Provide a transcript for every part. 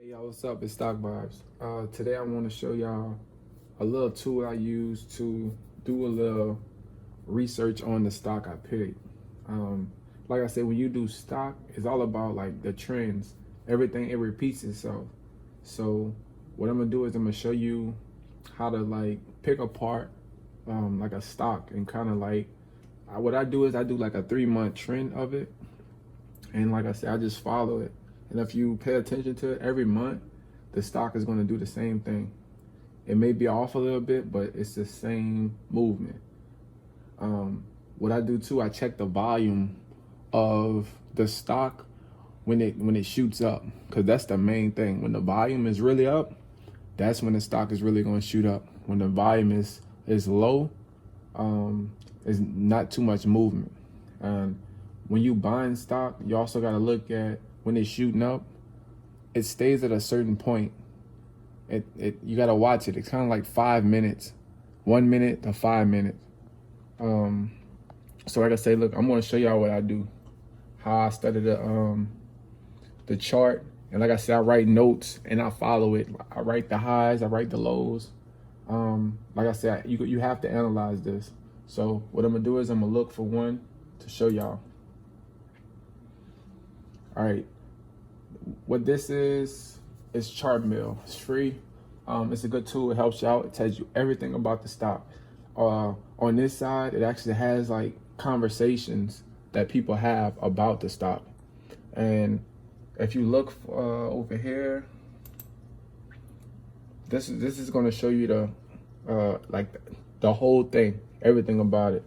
Hey y'all, what's up? It's Stock Vibes. Today I want to show y'all a little tool I use to do a little research on the stock I picked. Like I said, when you do stock, it's all about like the trends. Everything, it repeats itself. So what I'm gonna do is I'm gonna show you how to like pick apart like a stock and kind of like what I do is I do like a 3 month trend of it, and like I said, I just follow it. And if you pay attention to it every month, the stock is going to do the same thing. It may be off a little bit, but it's the same movement. What I do too, I check the volume of the stock when it shoots up, because that's the main thing. When the volume is really up, that's when the stock is really going to shoot up. When the volume is low, is not too much movement. And when you buying stock, you also got to look at when it's shooting up, it stays at a certain point. You got to watch it. It's kind of like 5 minutes, 1 minute to 5 minutes. So like I say, look, I'm going to show y'all what I do, how I study the chart. And like I said, I write notes and I follow it. I write the highs, I write the lows. Like I said, you have to analyze this. So what I'm gonna do is I'm gonna look for one to show y'all. All right, what this is Chartmill. It's free. It's a good tool. It helps you out. It tells you everything about the stock. On this side, it actually has like conversations that people have about the stock. And if you look over here, this is going to show you the whole thing, everything about it.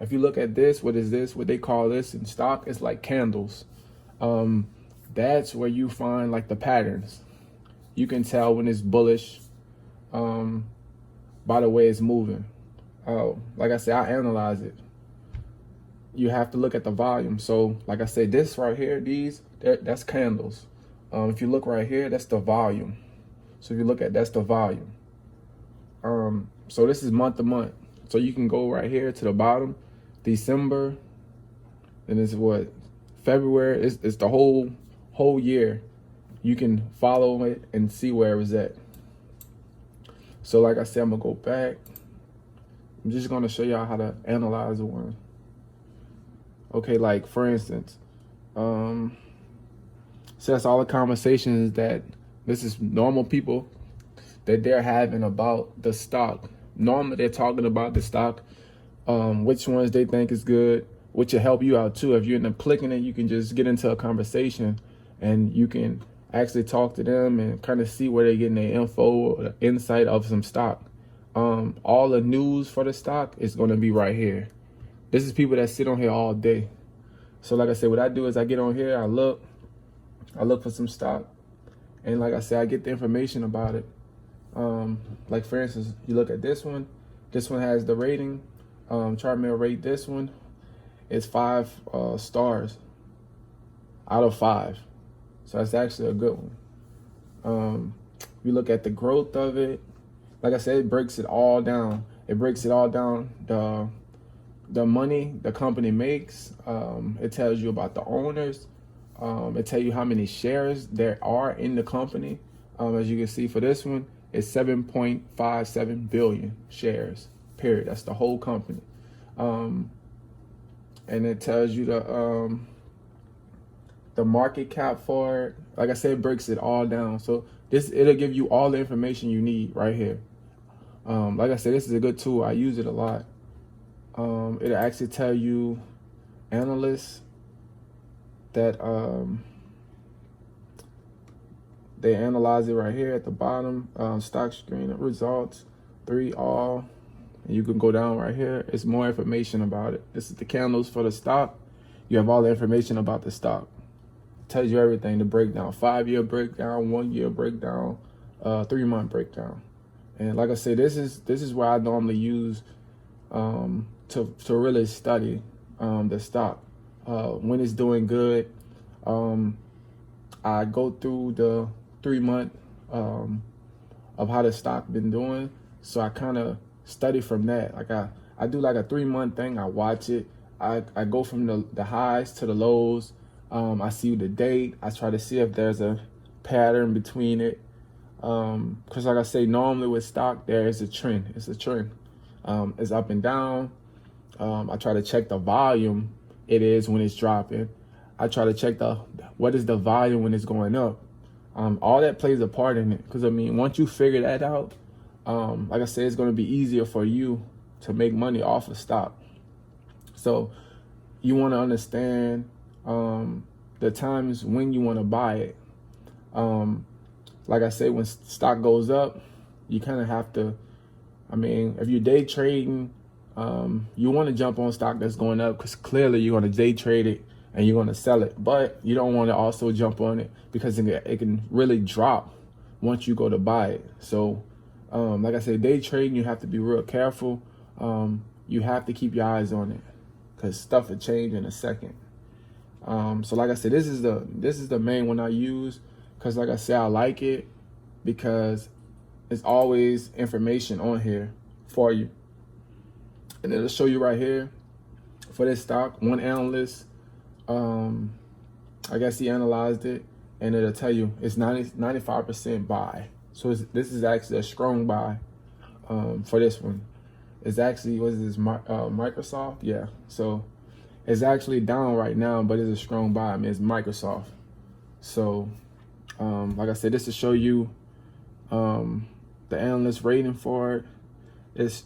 If you look at this, what is this? What they call this in stock? It's like candles. That's where you find like the patterns. You can tell when it's bullish by the way it's moving. Like I said, I analyze it. You have to look at the volume. So like I said, this right here, that's candles. If you look right here, that's the volume. So if you look at, that's the volume. So this is month to month. So you can go right here to the bottom, December, and it's what, February. It's the whole year. You can follow it and see where it was at. So like I said, I'm gonna go back. I'm just gonna show y'all how to analyze one. Okay, like for instance, so that's all the conversations that this is normal people that they're having about the stock. Normally they're talking about the stock, which ones they think is good, which will help you out too. If you end up clicking it, you can just get into a conversation and you can actually talk to them and kind of see where they're getting their info or the insight of some stock. All the news for the stock is going to be right here. This is people that sit on here all day. So like I said, what I do is I get on here, I look for some stock, and like I said, I get the information about it. Like for instance, you look at this one has the rating. Chartmill rate this one, it's 5 stars out of 5. So that's actually a good one. You look at the growth of it. Like I said, it breaks it all down. The money the company makes. It tells you about the owners. It tells you how many shares there are in the company. As you can see for this one, it's 7.57 billion shares, period. That's the whole company. And it tells you the market cap for it. Like I said, it breaks it all down. So it'll give you all the information you need right here. Like I said, this is a good tool. I use it a lot. It'll actually tell you analysts that they analyze it right here at the bottom. Stock screen results 3 all. And you can go down right here. It's more information about it. This is the candles for the stock. You have all the information about the stock. It tells you everything. The breakdown, 5-year breakdown, 1-year breakdown, 3-month breakdown. And like I said, this is where I normally use to really study the stock. When it's doing good, I go through the 3-month of how the stock been doing. So I kind of study from that. Like I do like a 3-month thing. I watch it. I go from the highs to the lows. I see the date. I try to see if there's a pattern between it. Because like I say, normally with stock, there is a trend. It's a trend. It's up and down. I try to check the volume it is when it's dropping. I try to check what is the volume when it's going up. All that plays a part in it. Because I mean, once you figure that out, like I said, it's going to be easier for you to make money off of stock. So you want to understand the times when you want to buy it. Like I say, when stock goes up, you kind of have to, I mean, if you're day trading, you want to jump on stock that's going up because clearly you're going to day trade it and you're going to sell it. But you don't want to also jump on it because it can really drop once you go to buy it. So like I said, day trading, you have to be real careful. You have to keep your eyes on it because stuff will change in a second. So like I said, this is the main one I use because like I said, I like it because it's always information on here for you. And it'll show you right here for this stock, one analyst, I guess he analyzed it and it'll tell you it's 95% buy. So this is actually a strong buy for this one. It's actually, what is this, Microsoft? Yeah, so it's actually down right now, but it's a strong buy. I mean, it's Microsoft. So, like I said, this to show you the analyst rating for it. It's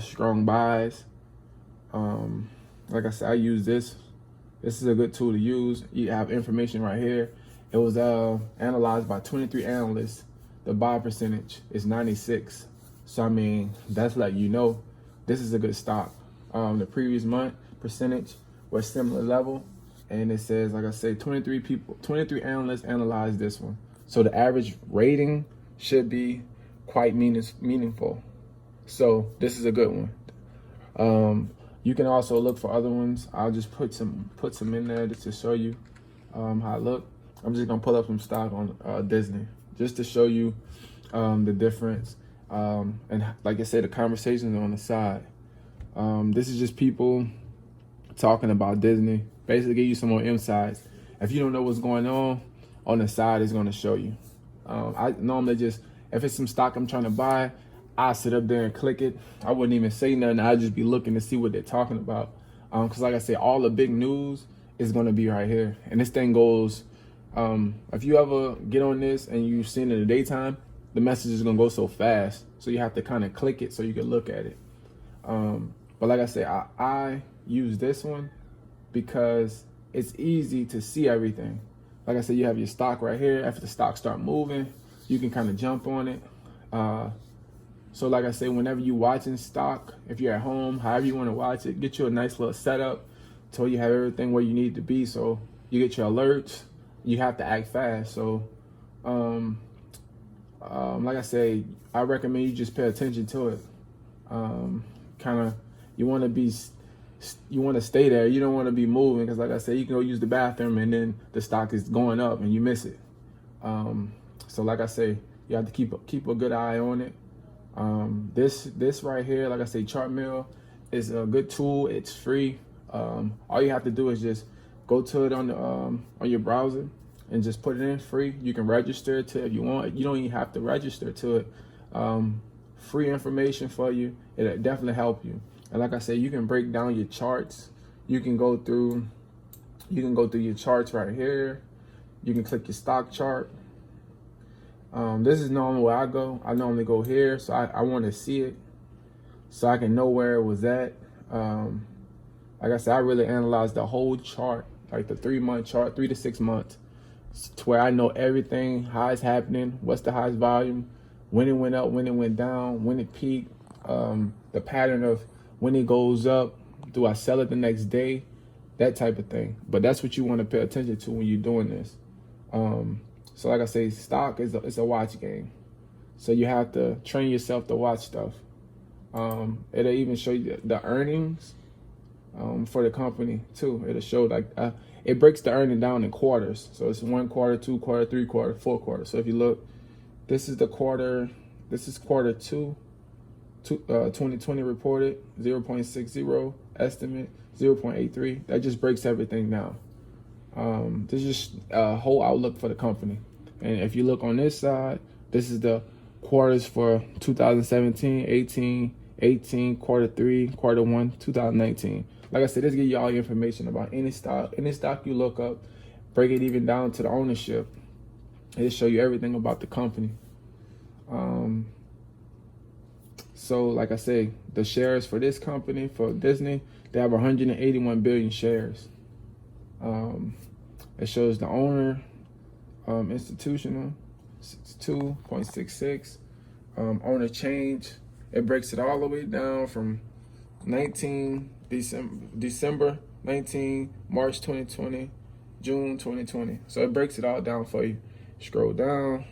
strong buys. Like I said, I use this. This is a good tool to use. You have information right here. It was analyzed by 23 analysts. The buy percentage is 96. So I mean, that's like, you know, this is a good stock. The previous month percentage was similar level, and it says, like I say, 23 analysts analyzed this one. So the average rating should be quite meaningful. So this is a good one. You can also look for other ones. I'll just put some in there just to show you how it look. I'm just gonna pull up some stock on Disney just to show you the difference. And like I said, the conversations on the side. This is just people talking about Disney. Basically give you some more insights. If you don't know what's going on the side, it's gonna show you. I normally just, if it's some stock I'm trying to buy, I sit up there and click it. I wouldn't even say nothing. I'd just be looking to see what they're talking about. Because like I said, all the big news is gonna be right here. And this thing goes, if you ever get on this and you've seen it in the daytime, the message is gonna go so fast. So you have to kind of click it so you can look at it. But like I said, I use this one because it's easy to see everything. Like I said, you have your stock right here. After the stock start moving, you can kind of jump on it. So like I say, whenever you watching stock, if you're at home, however you want to watch it, get you a nice little setup so you have everything where you need to be. So you get your alerts. You have to act fast. So like I say, I recommend you just pay attention to it. Kind of, you want to stay there. You don't want to be moving because, like I said, you can go use the bathroom and then the stock is going up and you miss it. So like I say, you have to keep a good eye on it. This right here, like I say, Chartmill is a good tool. It's free. All you have to do is just go to it on your browser and just put it in free. You can register to it if you want. You don't even have to register to it. Free information for you. It'll definitely help you. And like I said, you can break down your charts. You can go through your charts right here. You can click your stock chart. This is normally where I go. I normally go here, so I want to see it so I can know where it was at. Like I said, I really analyzed the whole chart, like the 3-month chart, 3 to 6 months, to where I know everything, how it's happening, what's the highest volume, when it went up, when it went down, when it peaked, the pattern of when it goes up, do I sell it the next day, that type of thing. But that's what you want to pay attention to when you're doing this. So like I say, stock it's a watch game. So you have to train yourself to watch stuff. It'll even show you the earnings for the company too. It'll show like it breaks the earning down in quarters. So it's 1 quarter, 2 quarter, 3 quarter, 4 quarter. So if you look, this is the quarter. This is quarter 2, 2020 reported 0.60 estimate 0.83. That just breaks everything down. This is just a whole outlook for the company. And if you look on this side, this is the quarters for 2017, 18, 18, quarter 3, quarter 1, 2019. Like I said, this give you all the information about any stock you look up, break it even down to the ownership. It'll show you everything about the company. So like I say, the shares for this company, for Disney, they have 181 billion shares. It shows the owner, institutional, 2.66. Owner change, it breaks it all the way down from December 19, March 2020, June 2020. So it breaks it all down for you. Scroll down,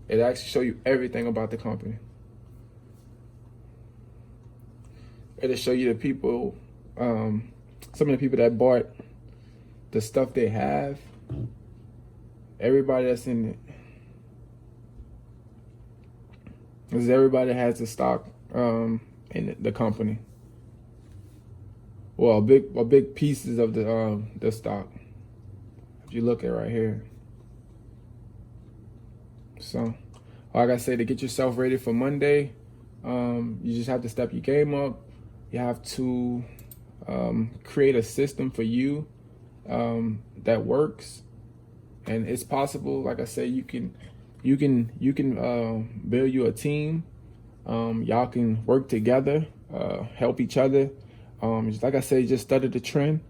it actually show you everything about the company. It'll show you the people, some of the people that bought the stuff they have, everybody that's in it. This is everybody that has the stock in the company. Well, big pieces of the stock. If you look at right here. So, like I say, to get yourself ready for Monday, you just have to step your game up. You have to create a system for you that works, and it's possible. Like I say, you can build you a team. Y'all can work together, help each other. Just like I say, just study the trend,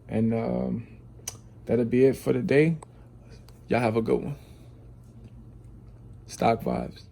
and that'll be it for the day. Y'all have a good one. Stock vibes.